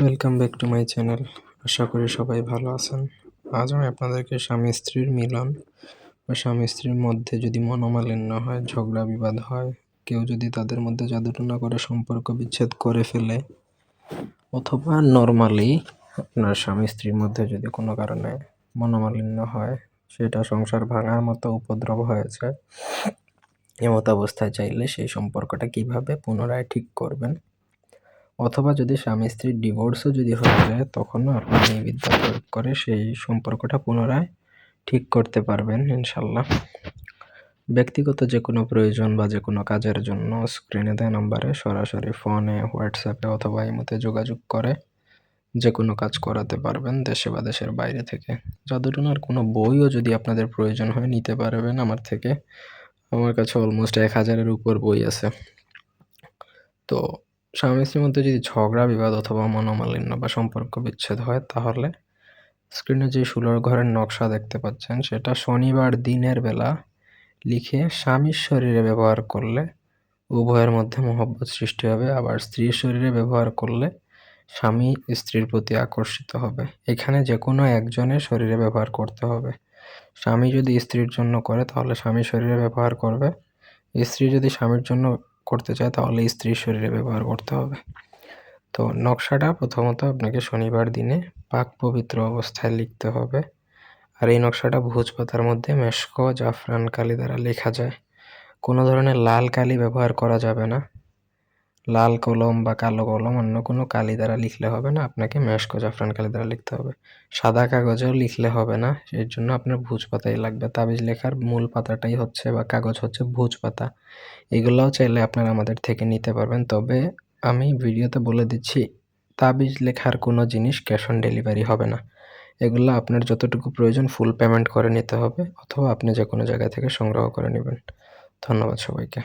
Welcome back to my channel. আশা করি সবাই ভালো আছেন। আজ আমি আপনাদেরকে স্বামী স্ত্রীর মিলন বা স্বামী স্ত্রীর মধ্যে যদি মনোমালিন্য হয়, ঝগড়া বিবাদ হয়, কেউ যদি তাদের মধ্যে জাদুটনা করে সম্পর্ক বিচ্ছেদ করে ফেলে, অথবা নর্মালি আপনার স্বামী স্ত্রীর মধ্যে যদি কোনো কারণে মনোমালিন্য হয়, সেটা সংসার ভাঙার মতো উপদ্রব হয়েছে, এমত অবস্থায় চাইলে সেই সম্পর্কটা কিভাবে পুনরায় ঠিক করবেন, অথবা যদি স্বামী স্ত্রীর ডিভোর্সও যদি হয়ে যায়, তখনও আপনি এই বিদ্যা প্রয়োগ করে সেই সম্পর্কটা পুনরায় ঠিক করতে পারবেন ইনশাল্লাহ। ব্যক্তিগত যে কোনো প্রয়োজন বা যে কোনো কাজের জন্য স্ক্রিনে দেওয়া নাম্বারে সরাসরি ফোনে, হোয়াটসঅ্যাপে অথবা ইমোতে যোগাযোগ করে যে কোনো কাজ করাতে পারবেন, দেশে বা দেশের বাইরে থেকে। জাদুটনার কোনো বইও যদি আপনাদের প্রয়োজন হয় নিতে পারবেন আমার থেকে। আমার কাছে অলমোস্ট 1000-এর উপর বই আছে। তো স্বামী স্ত্রীর মধ্যে যদি ঝগড়া বিবাদ অথবা মনোমালিন্য বা সম্পর্ক বিচ্ছেদ হয়, তাহলে স্ক্রিনে যে 16 ঘরের নকশা দেখতে পাচ্ছেন, সেটা শনিবার দিনের বেলা লিখে স্বামীর শরীরে ব্যবহার করলে উভয়ের মধ্যে মহব্বত সৃষ্টি হবে, আবার স্ত্রীর শরীরে ব্যবহার করলে স্বামী স্ত্রীর প্রতি আকর্ষিত হবে। এখানে যে কোনো একজনের শরীরে ব্যবহার করতে হবে। স্বামী যদি স্ত্রীর জন্য করে তাহলে স্বামীর শরীরে ব্যবহার করবে, স্ত্রী যদি স্বামীর জন্য করতে চায় তাহলে স্ত্রীর শরীরে ব্যবহার করতে হবে। তো নকশাটা প্রথমত আপনাকে শনিবার দিনে পাক পবিত্র অবস্থায় লিখতে হবে। আর এই নকশাটা ভোজ পাতার মধ্যে মেশক জাফরান কালি দ্বারা লেখা যায়। কোনো ধরনের লাল কালি ব্যবহার করা যাবে না। লাল কলম বা কালো কলম, অন্য কোনো কালি দ্বারা লিখলে হবে না, আপনাকে মেশক জাফরান কালি দ্বারা লিখতে হবে। সাদা কাগজেও লিখলে হবে না, এর জন্য আপনার ভোজ পাতাই লাগবে। তাবিজ লেখার মূল পাতাটাই হচ্ছে বা কাগজ হচ্ছে ভোজ পাতা। এগুলোও চাইলে আপনারা আমাদের থেকে নিতে পারবেন, তবে আমি ভিডিওতে বলে দিচ্ছি, তাবিজ লেখার কোনো জিনিস ক্যাশ অন ডেলিভারি হবে না। এগুলো আপনার যতটুকু প্রয়োজন ফুল পেমেন্ট করে নিতে হবে, অথবা আপনি যে কোনো জায়গা থেকে সংগ্রহ করে নেবেন। ধন্যবাদ সবাইকে।